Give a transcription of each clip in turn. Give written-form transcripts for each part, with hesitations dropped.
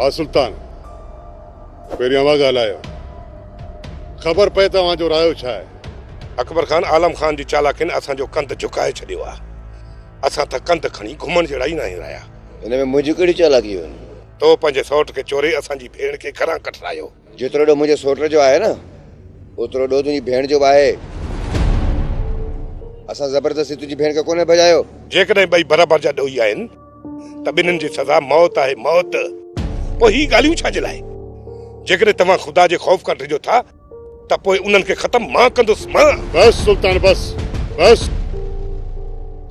हा सुल्तान, पहिरियों अवां ॻाल्हायो, ख़बर पए तव्हांजो रायो छा आहे? अकबर खान, आलम खान जी चालाकिन असांजो कंध झुकाए छॾियो आहे। असां त कंध खणी घुमण जहिड़ा ई न आहियूं रहिया। हिन में मुंहिंजी कहिड़ी चालाकी हुई? तो पंहिंजे सौट खे चोरे असांजी भेण खे घरां कठरायो। जेतिरो ॾोह मुंहिंजे सौट जो आहे न, ओतिरो ॾोह तुंहिंजी भेण जो आहे। असां ज़बरदस्ती तुंहिंजी भेण खे कोन्हे भॼायो। जेकॾहिं ॿई बराबरि जा ॾोही आहिनि त ॿिन्हिनि जी सज़ा मौत आहे, मौत। पोइ ही ॻाल्हियूं छाजे लाइ? जेकॾहिं तव्हां ख़ुदा जे ख़ौफ़ खां डिॼो था त पोइ उन्हनि खे ख़तमु मां कंदुसि, मां। बस सुल्तान, बस बस।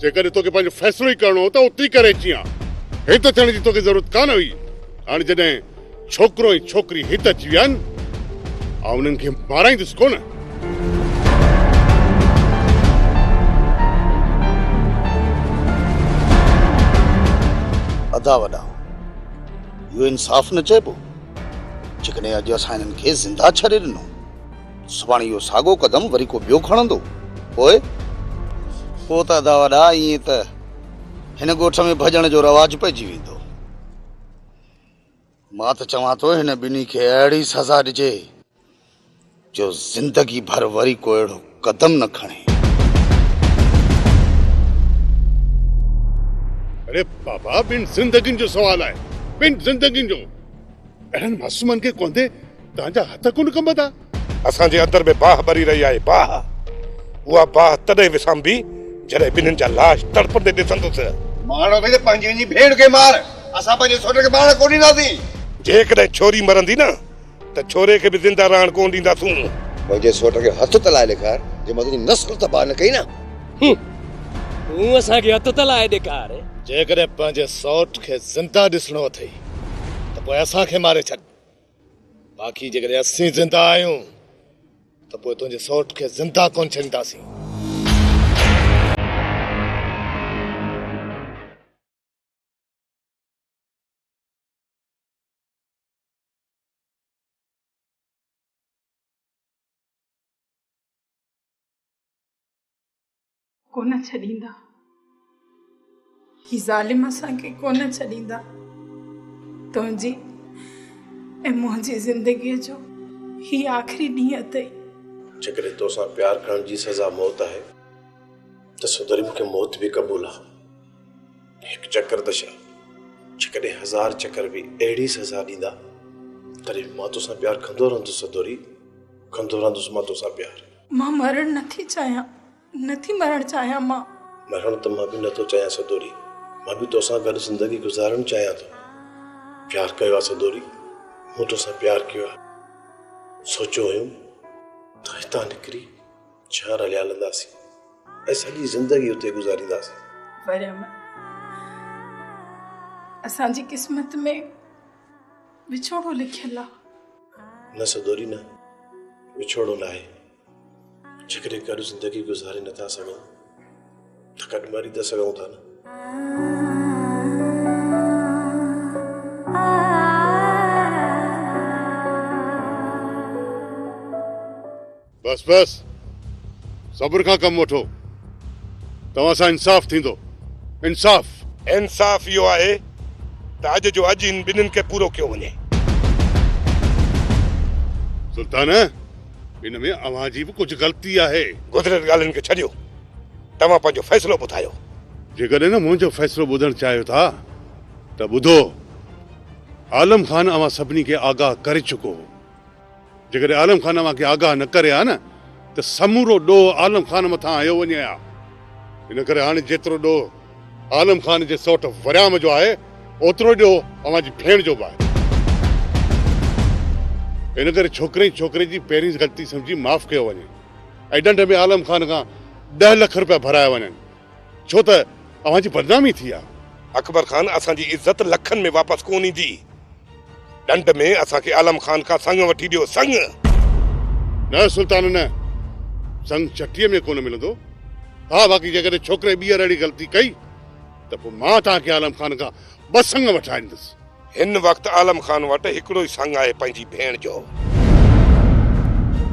जेकॾहिं तोखे पंहिंजो फ़ैसिलो ई करणो हो त उते ई करे अची हां। हिते थियण जी तोखे ज़रूरत कान हुई। हाणे जॾहिं छोकिरो ऐं छोकिरी हिते अची विया आहिनि, आउं उन्हनि खे माराईंदुसि कोन। अदा वॾा, इहो इंसाफ़ न चइबो। जेकॾहिं अॼु असां हिननि खे ज़िंदा छॾे ॾिनो, सुभाणे इहो साॻियो क़दम वरी को ॿियो खणंदो। पोइ त अदा वॾा, ईअं त हिन ॻोठ में भॼण जो रवाजु पइजी वेंदो। मां त चवां थो हिन ॿिन्ही खे अहिड़ी सज़ा ॾिजे जो ज़िंदगी भर वरी को अहिड़ो क़दम न खणे। अरे बाबा, ॿिनि ज़िंदगियुनि जो सवाल आहे, ॿिनि ज़िंदगियुनि जो। अहिड़नि मासूमनि खे कोंदे तव्हांजा हथ कोन कंबदा? असांजे अंदर में बाह भरी रही आहे, बाह। उहा बाह तॾहिं विसांबी जॾहिं ॿिन्हिनि जा लाश तड़पंदे ॾिसंदुसि। मारो भई पंहिंजी भेण खे मार, असां पंहिंजे सौट खे मारण कोन ॾींदासीं। जेकॾहिं छोरी मरंदी न त छोरे खे बि ज़िंदा रहण कोन ॾींदासूं। मुंहिंजे सौट खे हथ तलाए ॾेखार, जे मां तुंहिंजी नस्ल तबाह न कई न। तूं असांखे हथ तलाए ॾेखार। जेकॾहिं पंहिंजे सौट खे ज़िंदा ॾिसणो अथई त पोइ असांखे मारे छॾ। बाक़ी जेकॾहिं असीं ज़िंदा आहियूं त पोइ तुंहिंजे सौट खे ज़िंदा कोन छॾींदासीं। कोन छॾींदा, ही ज़ालिम असांखे कोन छॾींदा। तुंहिंजी ऐं मुंहिंजी ज़िंदगीअ जो ही आख़िरी ॾींहुं अथई। जेकॾहिं तोसां प्यार करण जी सज़ा मौत आहे त सुधरी मूंखे मौत बि क़बूल आहे। हिकु चकर त छा, जेकॾहिं 1000 चकर बि अहिड़ी सज़ा ॾींदा तॾहिं मां तोसां प्यार कंदो रहंदुसि। सदोरी, कंदो रहंदुसि मां तोसां प्यार। मां मरण नथी चाहियां, नथी मरण चाहियां। मां मरण त मां बि नथो चाहियां सदोरी। मां बि तोसां गॾु ज़िंदगी गुज़ारणु चाहियां थो। प्यार कयो आहे सदोरी, मूं तोसां प्यार कयो आहे। सोचियो हुयुमि त हितां निकिरी चार हलिया हलंदासीं ऐं सॼी ज़िंदगी उते गुज़ारींदासीं। पर असांजी क़िस्मत में विछोड़ो लिखियलु आहे। न सदोरी, न विछोड़ो न आहे। जेकॾहिं गॾु ज़िंदगी गुज़ारे नथा सघूं त गॾु मरी त सघूं था न। बस बस, सब्र खां कमु वठो। तव्हां सां इंसाफ़ थींदो। इंसाफ़ इंसाफ़ इहो आहे त अॼु जो अॼु इन ॿिन्हिनि खे पूरो कयो वञे। सुल्तान, इन में अव्हां जी बि कुझु ग़लती आहे। गुज़िरियल ॻाल्हियुनि खे छॾियो, तव्हां पंहिंजो फ़ैसिलो ॿुधायो। जेकॾहिं न मुंहिंजो फ़ैसिलो ॿुधणु चाहियो था त ॿुधो। आलम ख़ान अव्हां सभिनी खे आगाह करे चुको हो। जेकॾहिं आलम ख़ान अव्हां खे आगाह न करे हा न त समूरो ॾोह आलम ख़ान मथां आयो वञे हा। इन करे हाणे जेतिरो ॾोह आलम ख़ान जे सौट वरियाम जो आहे, ओतिरो ॾोह अव्हां जी भेण जो बि आहे। इन करे छोकिरे जी पहिरीं ग़लती सम्झी माफ़ कयो वञे ऐं ॾंड में आलम ख़ान खां 10 लख रुपया भराया वञनि, छो त अव्हां जी बदनामी थी आहे। अकबर खान, असांजी इज़त लखनि में वापसि कोन ईंदी। ॾंड में असांखे आलम ख़ान खां संग वठी ॾियो, संग। न सुल्तान, न संग चटीअ में कोन मिलंदो। हा, बाक़ी जेकॾहिं छोकिरे ॿीहर अहिड़ी ग़लती कई त पोइ मां तव्हांखे आलम ख़ान खां 2 संग वठाईंदुसि। हिन वक़्तु आलम ख़ान वटि हिकिड़ो ई संग आहे, पंहिंजी भेण जो।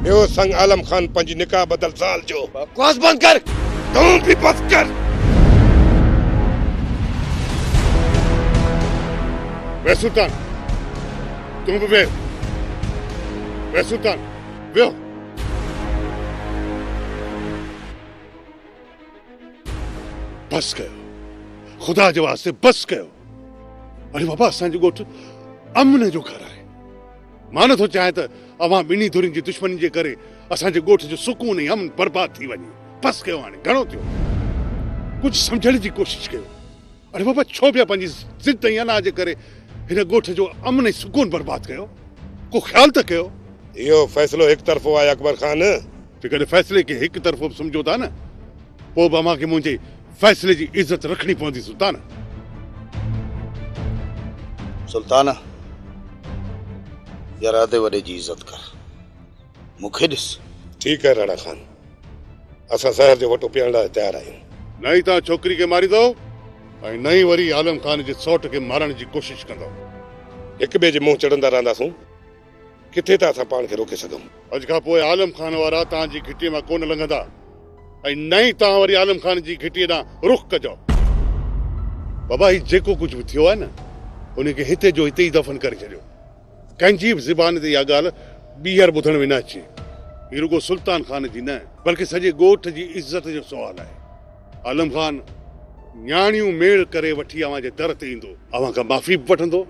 ॿियो संग आलम ख़ान पंहिंजी निकाह बदल ज़ाल जो। बकवास बंद कर। तूं बि बस कर। वे सुल्तान, तूं बि वेह वेह सुल्तान वियो बस कयो ख़ुदा जे वास्ते बस कयो अरे बाबा असांजो ॻोठ अमन जो घर आहे मां नथो चाहियां त अवां ॿिन्ही धुरियुनि जी दुश्मनी जे करे असांजे ॻोठ जो सुकून ऐं अमन बर्बाद थी वञे बस कयो हाणे घणो थियो कुझु सम्झण जी कोशिशि कयो अरे बाबा छो पिया पंहिंजी ज़िद ऐं अना जे करे हिन ॻोठ जो अमन ऐं सुकून बर्बाद कयो को ख़्याल त कयो इहो फ़ैसिलो हिकु तरफ़ो आहे अकबर खान जेकॾहिं फ़ैसिले खे हिकु तरफ़ो सम्झो था न पोइ बि अव्हांखे मुंहिंजे फ़ैसिले जी इज़त रखणी पवंदी सुल्तान सुल्तान यार आदे वॾे जी इज़त कर मूंखे ॾिस ठीकु आहे राणा खान असां ज़हर जो वटो पीअण लाइ तयारु आहियूं न ई तव्हां छोकिरी खे मारींदो ऐं न ई वरी आलम खान जे सौट खे मारण जी कोशिशि कंदो हिक ॿिए जे मुंहुं चढ़ंदा रहंदासूं किथे था असां पाण खे रोके सघूं अॼु खां पोइ आलम खान वारा तव्हांजी घिटीअ मां कोन लंघंदा ऐं न ई तव्हां वरी आलम खान जी घिटीअ ॾांहुं रुख कजो बाबा ही जेको कुझु बि थियो आहे न उनखे हिते जो हिते ई दफ़न करे छॾियो कंहिंजी बि ज़बान ते इहा ॻाल्हि ॿीहर ॿुधण में न अचे ही रुगो सुल्तान खान जी न बल्कि सॼे ॻोठ जी इज़त जो सुवाल आहे आलम खान न्याणियूं मेल करे वठी अव्हां जे दर ते ईंदो अव्हां खां माफ़ी बि वठंदो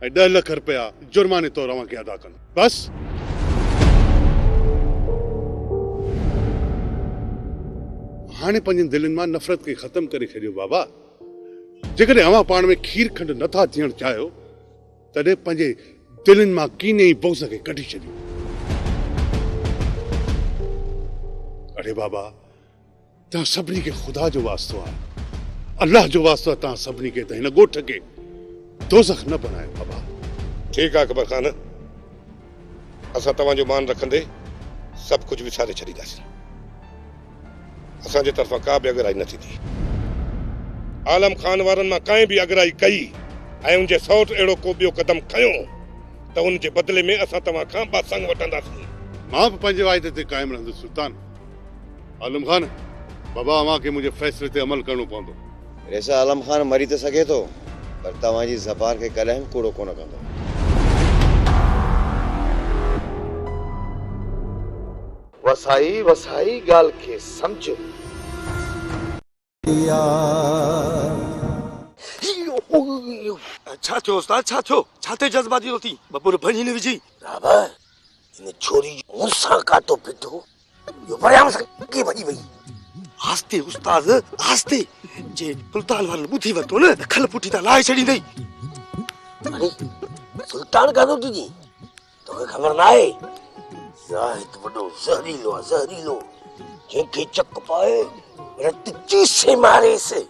ऐं 10 लख रुपया जुर्माने तौरु अव्हां खे अदा कंदो बस हाणे पंहिंजनि दिलनि मां नफ़रत खे ख़तमु करे छॾियो बाबा जेकॾहिं अव्हां पाण में खीर खंड नथा थियण चाहियो तॾहिं पंहिंजे दिलनि मां कीने ई बोस खे कढी छॾियो अरे बाबा तव्हां सभिनी खे ख़ुदा जो वास्तो आहे अल्लाह जो वास्तो आहे तव्हां सभिनी खे त हिन ॻोठ खे दोज़ख न बणायो बाबा ठीकु आहे अकबर खान असां तव्हांजो मान रखंदे सभु कुझु विसारे छॾींदासीं असांजे तरफ़ां का बि अगराई न थींदी आलम खान वारनि मां कंहिं बि अगराई कई ऐं उनजे सौट अहिड़ो को ॿियो क़दम खयो त उनजे बदिले में असां तव्हां खां बासंग वठंदासीं मां बि पंहिंजे वाइदे ते क़ाइमु रहंदुसि सुल्तान आलम खान बाबा अव्हां खे मुंहिंजे फ़ैसिले ते अमल करणो पवंदो रेसा आलम खान मरी त सघे थो पर तव्हांजी ज़बान खे कॾहिं बि कूड़ो कोन कंदो वसाई वसाई ॻाल्हि खे सम्झ छा थियो उस्ताद छा थियो छा ते जज़्बाती थो थी बपोर भञी न विझी राबर इन छोरी मूंसां कातो पिटो यो परियां सां के भॼी वई आस्ते उस्ताद आस्ते जे सुल्तान वारनि ॿुधी वरितो न खल पुठी त लाहे छॾींदई अरे सुल्तान कातो तुंहिंजी तोखे ख़बर न आहे ज़ाहिद वॾो ज़हरीलो आहे ज़हरीलो जंहिंखे चक पाए रत चीसे मारेसि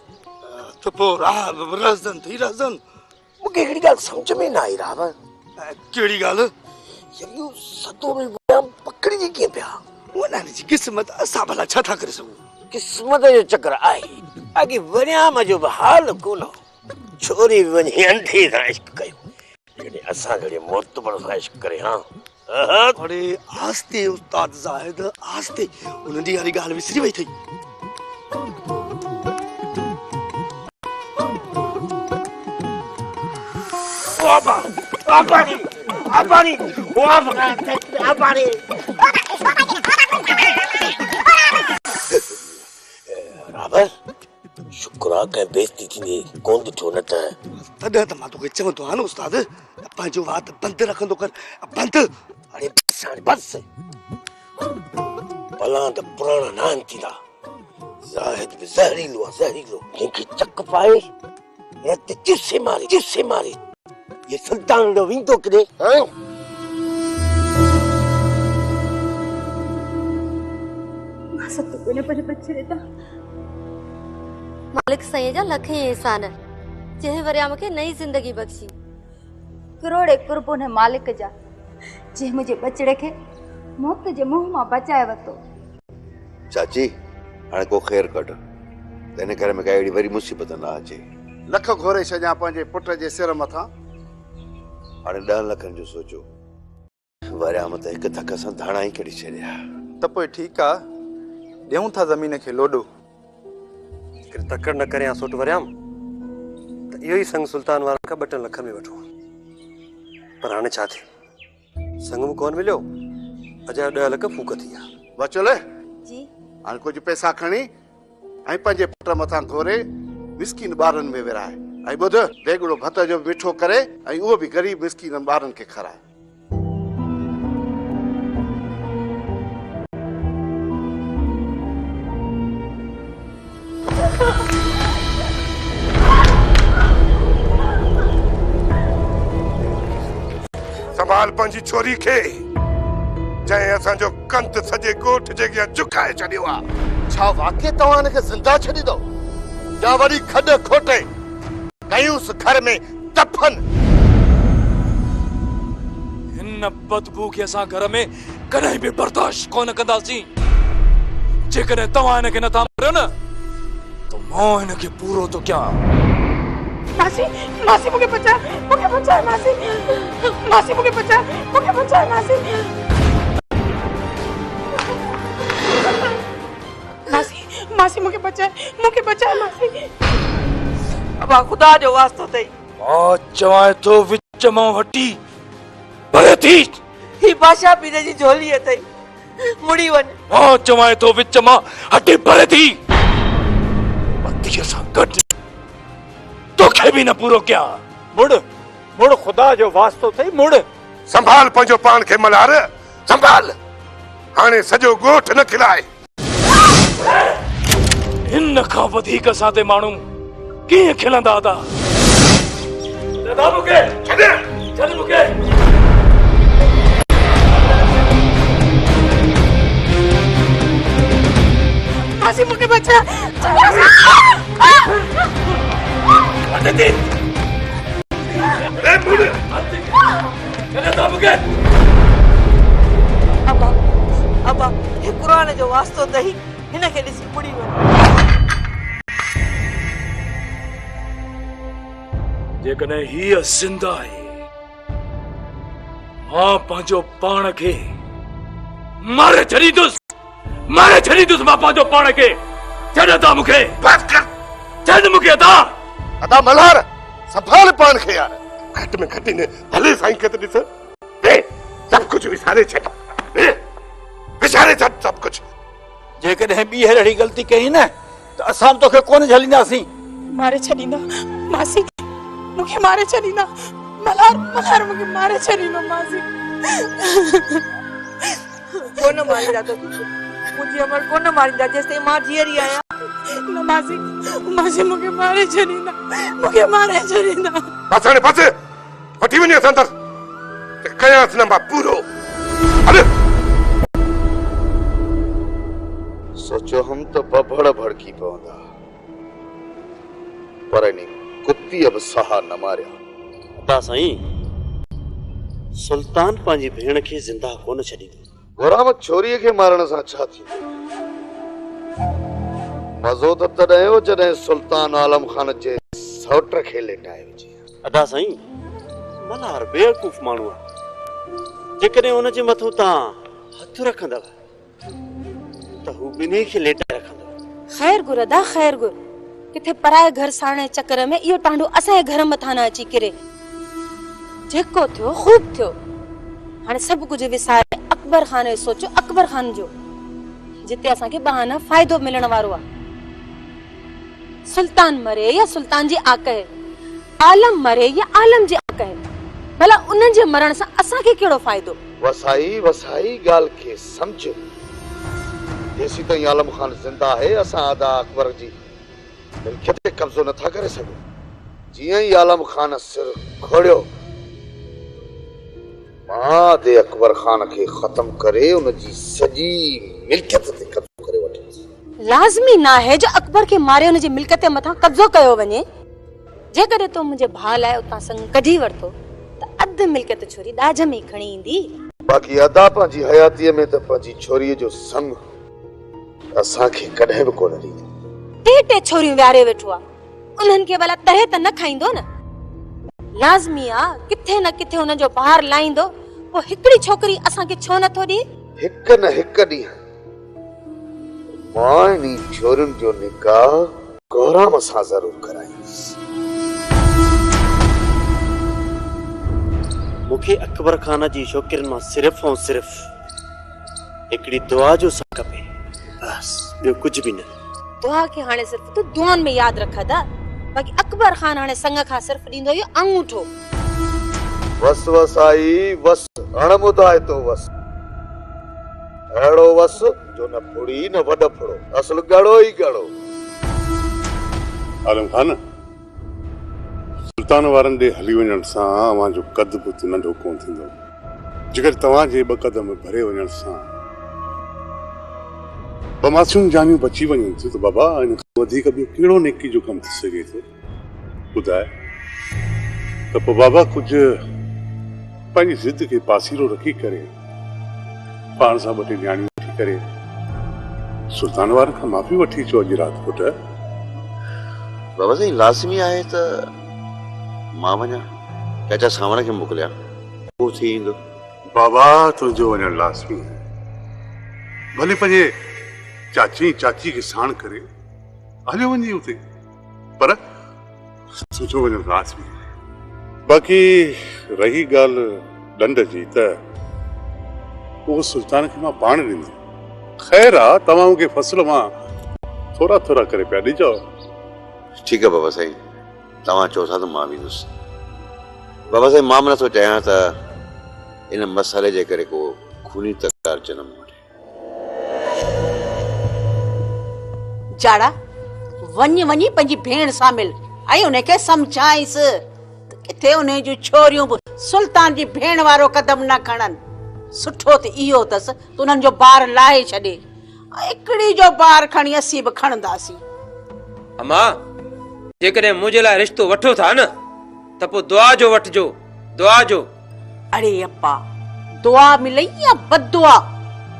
त पोइ रज़न थी रज़न मूंखे हिकिड़ी ॻाल्हि सम्झ में न आई राबर कहिड़ी ॻाल्हि यू सतो में वियाम पकड़िजी कीअं पिया उन्हनि जी क़िस्मत असां भला छा था करे सघूं किस्मत जो चक्कर आहे अॻे वरियाम जो बि हाल कोन छोरी बि वञी अंधे सां इश्क कयो जॾहिं असां जॾहिं मोतबर सां इश्क करे हा अरे आस्ते उस्ताद ज़ाहिद आस्ते उन ॾींहुं वारी ॻाल्हि विसरी वई थई राबर शुक्र आहे कंहिं बेइज़ती थींदी कोन ॾिठो न त तॾहिं त मां तोखे चवंदो आहियां न उस्ताद पंहिंजो वात बंदि रखंदो कर बंदि अरे बस भला त पुराणा नान थींदा ज़ाहिद बि ज़हरीलो आहे ज़हरीलो जंहिंखे चक पाए रत चुसे मारे ये सुल्तान ॾो वेंदो किथे मां सब तो कोने पर बच्चे रहता मालिक सही जा लखे एहसान जंहिं वरिया मूंखे नई ज़िंदगी बख़्शी करोड़े कुर्बों ने मालिक जा जे मुझे बचड़े के मौत जे मुंह मां बचाए वतो चाची हाणे को ख़ैर कढ इन करे में काई वरी मुसीबत न अचे लख घोरे छॾिया पंहिंजे पुट जे सिर मथां हाणे 10 लखनि जो सोचो वरियाम त हिकु धक सां धाणा ई कढी छॾिया त पोइ ठीकु आहे ॾियूं था ज़मीन खे लोॾो तकड़ न करे सोट वरियाम त इहो ई संग सुल्तान वारनि खां 2 लख में वठो पर हाणे छा थिए संग में कोन मिलियो अजा 10 लख फूक थी विया। बचल जी हाणे कुझु पैसा खणी ऐं पंहिंजे पुट मथां थोरे मिसकिन ॿारनि में विराए ऐं ॿुध देगड़ो भत जो मिठो करे ऐं उहो बि ग़रीब मिसकिन ॿारनि खे खाराए। संभाल पंहिंजी छोरी खे जंहिं असांजो कंत सॼे ॻोठ जे अॻियां झुकाए छॾियो आहे। छा वाकई तव्हां हिनखे ज़िंदा छॾींदो या वरी खॾ खोटे कयूंसि घर में दफ़न? हिन बदबू खे असां घर में कॾहिं बि बर्दाश्त कोन कंदासीं। जेकॾहिं तव्हां हिनखे नथा मारियो न त मां हिनखे पूरो थो कयां। मासी मासी मूंखे बचा मासी मासी मूंखे बचा मासी मासी मासी मूंखे बचा मासी। अबा खुदा जो वास्तो अथई मां चवां थो विच मां हटी भरे थी। ही बादशाह पीरे जी झोली अथई मुड़ी वञ। मां चवां थो विच मां हटी भरे थी। पतीअ सां गॾु तोखे बि न पूरो कया। मुड़ खुदा जो वास्तो अथई मुड़। संभाल पंहिंजो पाण खे मल्हार संभाल। हाणे सॼो ॻोठ न खिलाए। हिन खां वधीक असां ते माण्हू कीअं खिलंदा था। दादा मूंखे छॾ मूंखे। मासी मूंखे बचा अबा अबा हे कुरान जो वास्तो अथई हिनखे ॾिसी मुड़ी वञ। जेकॾहिं हीअ ज़िंदा आहे मां पंहिंजो पाण खे मारे छॾींदुसि मां पंहिंजो पाण खे। छॾ था मूंखे छॾ मूंखे अदा मल्हार संभाल पाण खे यार। घटि में घटि न भले साईं खे त ॾिस सभु कुझु विसारे छॾ सभु कुझु। जेकॾहिं ॿी अहिड़ी ग़लती कई न त असां तोखे कोन झलींदासीं। मारे छॾींदा मासी मूंखे मारे छॾींदा। मल्हार मूंखे मारे छॾींदो मासी। कोन मारींदा तो मुंहिंजी अमर कोन मारींदा जेसिताईं मां जीअरी आहियां। न मासी मूंखे मारे छॾींदा बस हाणे बस वठी वञे असां अंदरि त कयांसि न मां पूरो। हल सोचो हम तो बबड़ भड़की पवंदा पर इन कुत्ती अब सहा न मारिया। अदा साईं सुल्तान पंहिंजी भेण खे ज़िंदा कोन छॾींदो। गुरामत छोरीअ खे मारण सां छा थींदो? मज़ो त तॾहिं हो जॾहिं सुल्तान आलम खान जे सौट खे लेटाए विझे। अदा साईं मल्हार बेवकूफ़ माण्हू आहे। जेकॾहिं हुनजे मथां तव्हां हथ रखंदव त हू ॿिन्ही खे लेटाए रखंदव। खैर गुर अदा खैर गुर। किथे पराए घर साणे चक्कर में इहो टांडो असांजे घर मथां न अची किरे। जेको थियो खूब थियो। हाणे सभु कुझु विसारे अकबर खान जो सोचो अकबर खान जो जिते असांखे बहाना फ़ाइदो मिलण वारो आहे। सुल्तान मरे या सुल्तान जी आकहे आलम मरे या आलम जी आकहे भला उन्हनि जे मरण सां असांखे कहिड़ो फ़ाइदो? वसाई ॻाल्हि खे सम्झ। जेसी ताईं आलम खान ज़िंदा आहे असां आदा अकबर जी मिल्कियत ते कब्ज़ो नथा करे सघूं। जीअं ई आलम खान सिर खोड़ियो मां दे अकबर खान खे ख़त्म करे उनजी सॼी मिल्कियत ते कब्ज़ो करे वठंदुसि। लाज़मी न आहे जो अकबर खे मारे उनजी मिल्कियत ते मथां कब्ज़ो कयो वञे। जेकॾहिं तो मुंहिंजे भाउ लाइ उतां संग कढी वरितो त अधु मिल्कियत छोरी ॾाज में खणी ईंदी। बाक़ी अदा पंहिंजी हयातीअ में त पंहिंजी छोरीअ जो संग असांखे कॾहिं बि कोन ॾींदो। टे छोरियूं विहारे वेठो आहे उन्हनि खे भला तरे त न खाईंदो न। लाज़मी आहे किथे न किथे हुन जो बाहर लाईंदो। पोइ हिकिड़ी छोकिरी असांखे छो नथो ॾे? हिकु न हिकु ॾींहुं मां इन छोरियुनि जो निकाह गौराम सां ज़रूर कराईंदुसि। मूंखे अकबर खान जी छोकिरनि मां सिर्फ़ ऐं सिर्फ़ हिकिड़ी दुआ जो साथ खपे, बस ॿियो कुझु बि न। दुआ खे हाणे सिर्फ़ तूं दुआनि में यादि रख था, बाक़ी अकबर खान हाणे संग खां सिर्फ़ ॾींदो इहो अंगूठो। वस वस आई वस अण ॿुधाए तो वस, अहिड़ो वस जो न फुड़ी न वॾ फुड़ो, असुल ॻड़ो ई ॻड़ो। आलम खान, सुल्तान वारनि ॾे हली वञण सां अवां जो कद बुत नंढो कोन थींदो, जेकर तव्हांजे 2 कदम भरे वञण सां ॿ मासूम जानियूं बची वञनि थियूं त बाबा इन खां वधीक ॿियो कहिड़ो नेकी जो कमु थी सघे थो? ॿुधाए त पोइ बाबा कुझु पंहिंजी ज़िद खे पासीरो रखी करे पाण सां 2 टे न्याणियूं वठी करे सुल्तान वारनि खां माफ़ी वठी अचो अॼु राति पुटु। बाबा साईं लाज़मी आहे त मां वञा, चाचा सावण खे मोकिलिया, पोइ थी ईंदो। बाबा तुंहिंजो वञणु लाज़मी आहे, भले पंहिंजे चाची खे साण करे हलियो वञे उते, पर तुंहिंजो वञणु लाज़मी आहे। बाक़ी रही ॻाल्हि ॾंड जी त उहो सुल्तान खे मां पाण ॾींदुमि। ख़ैर आहे तव्हां मूंखे फसल मां थोरा थोरा करे पिया ॾिजो। ठीकु आहे बाबा साईं, तव्हां चओ था त मां वेंदुसि। बाबा साईं मां नथो चाहियां त इन मसाले जे करे को खूनी तकरार जनम वठे। जाड़ा वञी पंहिंजी भेण सां मिल ऐं उनखे सम्झाइसि त किथे उन जूं छोरियूं बि सुल्तान जी भेण वारो कदम न खणनि। सुठो त इहो अथसि त उन्हनि जो ॿार लाहे छॾे, हिकिड़ी जो ॿार खणी असीं बि खणंदासीं। अम्मा जेकॾहिं मुंहिंजे लाइ रिश्तो वठो था न त पोइ दुआ जो वठिजो, दुआ जो। अरे अप्पा, दुआ मिलई या बददुआ?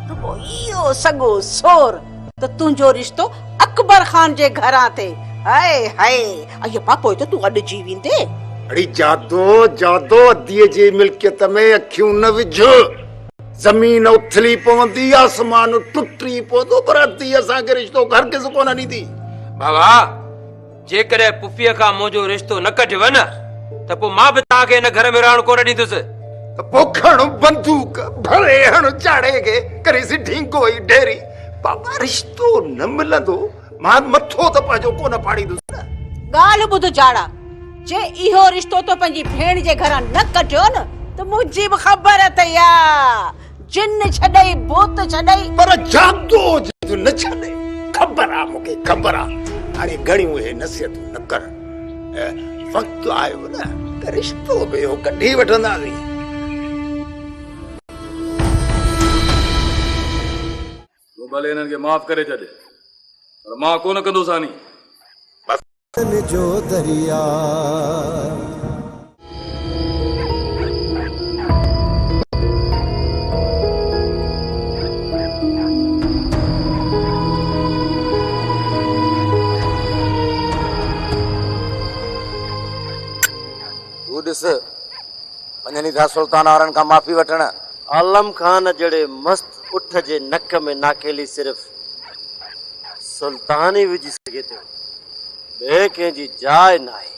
रुगो इहो सॻो सोर त तुंहिंजो रिश्तो अकबर खान जे घरां ते। हाय हाय अप्पा, पोइ त तूं अॾिजी वेंदे। अड़ी जादो अदीअ जी मिल्कियत में अखियूं न विझ, ज़मीन उथली पवंदी, आसमान टुटी पवंदो, पर अदी असांखे रिश्तो हरगिज़ कोन ॾींदी। बाबा जेकॾहिं पुफीअ खां मुंहिंजो रिश्तो न कढियव न त पोइ मां बि तव्हांखे हिन घर में रहण कोन ॾींदुसि। त पोइ खण बंदूक, भरे हण चाड़े खे, करेसि ढींगो ई ढेरी। बाबा रिश्तो न मिलंदो, मां मथो त पंहिंजो कोन पाड़ींदुसि न। ॻाल्हि ॿुध जाड़ा, जे इहो रिश्तो तो पंहिंजी भेण जे घरां न कढियो न त मुंहिंजी बि ख़बर अथई, जिन छॾई भूत छॾई, पर जादो न छॾे। ख़बर आहे मूंखे, ख़बर आहे। हाणे घणियूं हे नसीहतूं न कर, वक़्तु आयो न त रिश्तो बि इहो कढी वठंदासीं। तूं भले हिननि खे माफ़ करे छॾे, पर मां कोन कंदो सानी। जो दरिया तूं ॾिस वञनि था सुल्तान वारनि खां माफ़ी वठण। आलम खान जड़े मस्त उठ जे नक में नाकेली सिर्फ सुल्तान ही विझी सके थो, ॿिए कंहिंजी जाइ न आहे।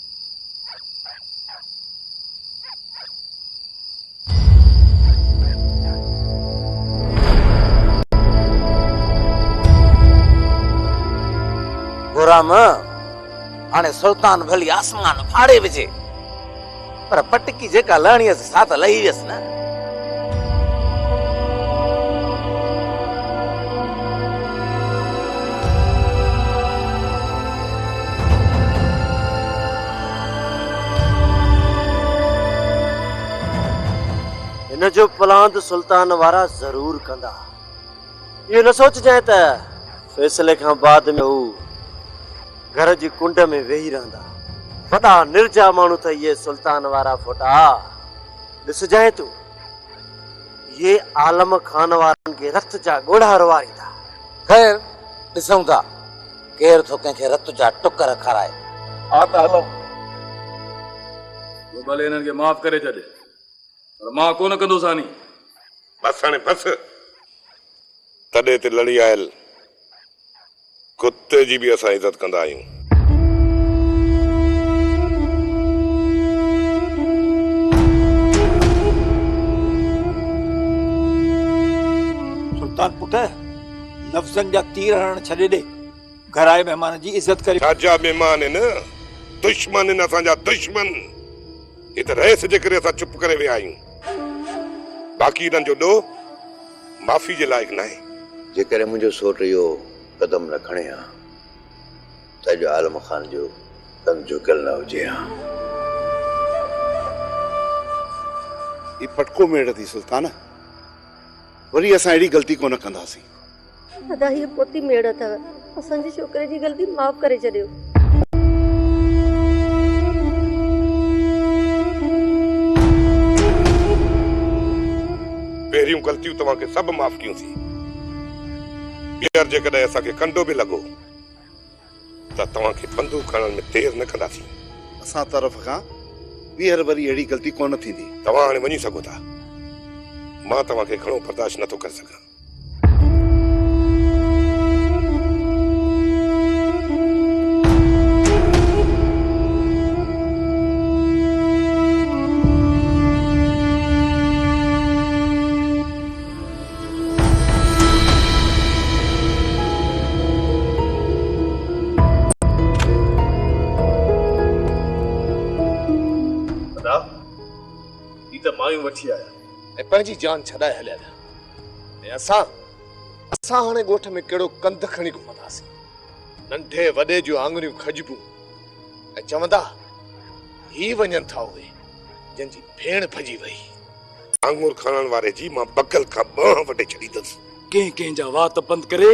गुराम हाणे सुल्तान भली आसमान फाड़े विझे, पर पटकी जेका लहणी हुअसि सा त लही वियसि न। इन जो प्लान तो सुल्तान वारा जरूर कंदा। ये न सोच जाए त फैसले खां बाद में हू घर जी कुंड में वेही रहंदा। वॾा निर्जा माण्हू त ये सुल्तान वारा फोटा ॾिस जाए तू, ये आलम खान वारनि खे रत जा ॻोढ़ा रवारींदा। ख़ैर ॾिसूं था केर थो कंहिंखे रत जा टुकर खाराए। हा त हलो, तूं भले हिननि खे माफ़ करे छॾे, पर मां कोन कंदो सानी। बस हाणे बस, तॾहिं ते लड़ी आयल कुत्ते जी बि असां इज़त कंदा आहियूं। सुल्तान पुट लफ़्ज़नि जा तीर हणण छॾे ॾे, घर आए महिमान जी इज़त करे। छाजा महिमान आहिनि, दुश्मन आहिनि असांजा दुश्मन। ये त रहिस जे करे असां चुप करे विया आहियूं। बाक़ी हिननि जो ॾोह माफ़ी जे लाइक़ न आहे। जेकॾहिं मुंहिंजो सोट इहो कदम न खणे हा त अॼु आलम ख़ान जो कन झुकियल न हुजे हा। ही पटको मेड़ थी सुल्तान, वरी असां अहिड़ी ग़लती कोन कंदासीं। दादा हीअ पोती मेड़ अथव, असांजे छोकिरे जी ग़लती माफ़ करे छॾियो। पहिरियूं ग़लतियूं तव्हांखे सभु माफ़ कयूंसीं। ॿीहर जेकॾहिं असांखे कंडो बि लॻो त तव्हांखे बंदूक खणण में देर न कंदासीं। असां तरफ़ खां ॿीहर वरी अहिड़ी ग़लती कोन थींदी। तव्हां हाणे वञी सघो था, मां तव्हांखे घणो बर्दाश्त नथो करे सघां। मायूं वठी आया ऐं पंहिंजी जान छॾाए हलिया विया। ऐं असां हाणे ॻोठ में कहिड़ो कंध खणी घुमंदासीं। नंढे वॾे जूं आङुरियूं खजबूं ऐं चवंदा ही वञनि था उहे जंहिंजी भेण भॼी वई। आङुर खणण वारे जी मां बकल खां ॿांह वटे छॾींदुसि। कंहिं कंहिंजा वात बंदि करे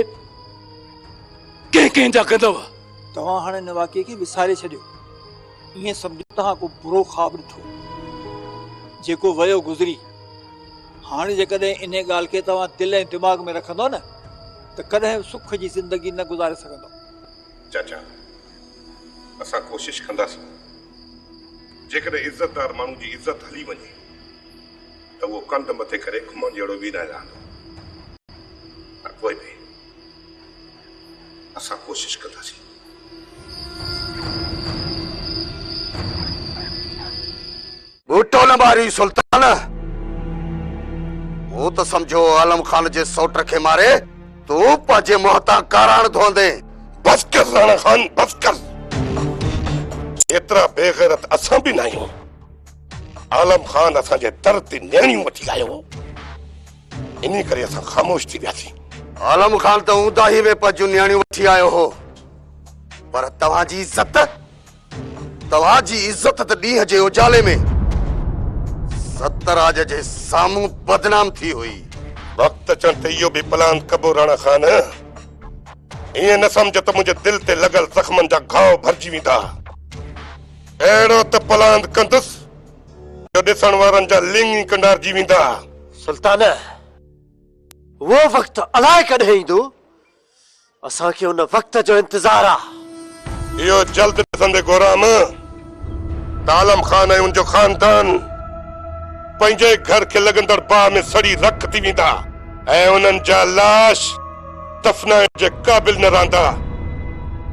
कंहिं कंहिंजा कंदव। तव्हां हाणे हिन वाक़िए खे विसारे छॾियो। ईअं सम्झो तव्हां को बुरो ख़्वाबु ॾिठो जेको वयो गुज़री। हाणे जेकॾहिं इन ॻाल्हि खे तव्हां दिलि ऐं दिमाग़ में रखंदो न त कॾहिं सुख जी ज़िंदगी न गुज़ारे सघंदो। चाचा, असां कोशिश कंदासीं। जेकॾहिं इज़तदार माण्हू जी इज़त हली वञे त उहो कंध मथे करे घुमण जहिड़ो बि न रहंदो। पर पोइ बि असां कोशिश कंदासीं। बूटो न मारी सुल्तान, वो तो समझो आलम खान जे सोट खे मारे तू पंहिंजे मुंहं काराण धोंदे। बस कर राणा खान, बस कर। एतिरा बेगैरत असां बि न आहियूं। आलम खान असांजे दर ते नियाणियूं वठी आयो, इन करे असां ख़ामोश थी वियासीं। आलम खान तो ऊंदा ही वे पंहिंजूं नियाणियूं वठी आयो हो, पर तव्हांजी इज़त त ॾींहं जे उजाले में सतराज जे साम्हूं बदनाम थी हुई। वक्त अचण ते इहो बि प्लान कबो राणा खान। ईअं न सम्झ त मुंहिंजे दिल ते लॻल ज़ख़्मनि जा घाव भरिजी वेंदा। अहिड़ो त प्लान कंदुसि जो ॾिसण वारनि जा लिंग ई कंडारजी वेंदा। सुल्तान, वो वक्त अलाए कॾहिं ईंदो, असांखे उन वक्त जो इंतज़ार आहे। इहो जल्द ॾिसंदे गोराम त आलम खान ऐं उनजो खानदान पंहिंजे घर खे लॻंदड़ बाह में सड़ी रख थी वेंदा ऐं उन्हनि जा लाश दफ़नाइण जे क़ाबिल न रहंदा।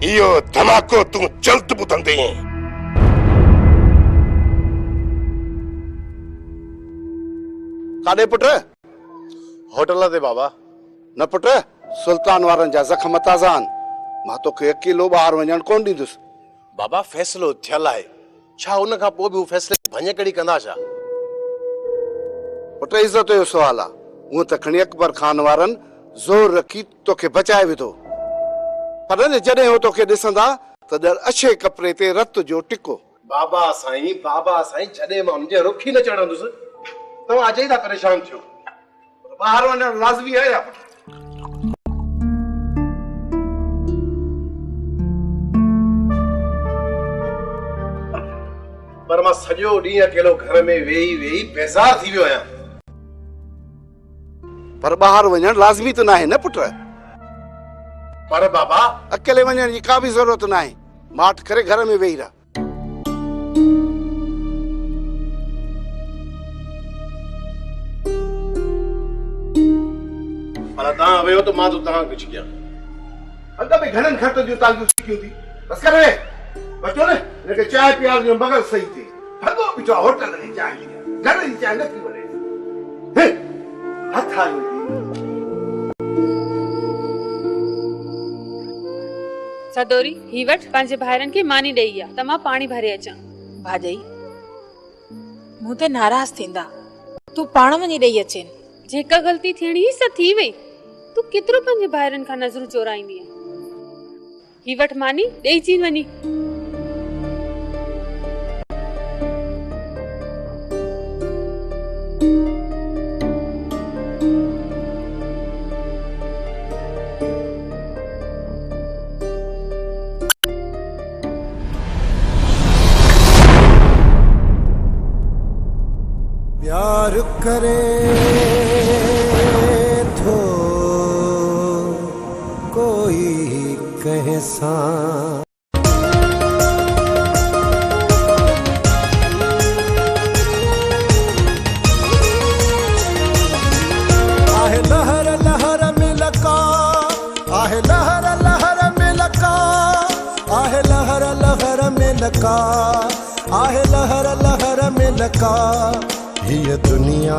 इहो धमाको तूं जल्द ॿुधंदे। काॾे पुट? होटल ते बाबा। न पुट, सुल्तान वारनि जा ज़ख़्म ताज़ा आहिनि। मां तोखे अकेलो ॿाहिरि वञणु कोन ॾींदुसि। बाबा फ़ैसिलो थियल आहे, छा उन खां पोइ बि हू फ़ैसिले भञ कड़ी कंदा छा? पुट इज़त जो सुवाल आहे। हूअं त खणी अकबर खान वारनि ज़ोर रखी तोखे बचाए विधो, पर जॾहिं हो तोखे ॾिसंदा त ॼण अछे कपिड़े ते रत जो टिको। बाबा साईं जॾहिं मां हुनजे रुख ई न चढ़ंदुसि तव्हां अॼु ई था परेशान थियो। ॿाहिरि वञणु लाज़मी आहे या? पर मां सॼो ॾींहुं अकेलो घर में वेही बेज़ार थी वियो आहियां। पर ॿाहिरि वञणु लाज़मी त न आहे न पुट। पर बाबा अकेले वञण जी का बि ज़रूरत न आहे। माठ करे घर में वेही रह। पर तव्हां वियो त मां तो तव्हां कुझु कयां। अॻ में घणनि खट जूं तालियूं सिखियूं थी। बस कर वे, बचो न, हिनखे चांहि पीआर जो मगज़ सही थिए। भॻो बीठो होटल में चांहि पीआर, घर जी चांहि न थी वञे। हथ आयो सदोरी ही वट पंहिंजे भाइरनि खे मानी ॾेई आहे त मां पाणी भरे अचां। भाॼई मूं ते नाराज़ थींदा, तूं पाण वञी ॾेई अचेनि। जेका ग़लती थियणी हुई सा थी वई, तूं केतिरो पंहिंजे भाइरनि खां नज़रूं चोराईंदी आहे। ही वट मानी ॾेई अची वञी। प्यार करे तो कोई कहे सा आहे लहर लहर में लका, आहे लहर लहर में लका, आहे लहर लहर में लका, आहे लहर लहर में लका। ये दुनिया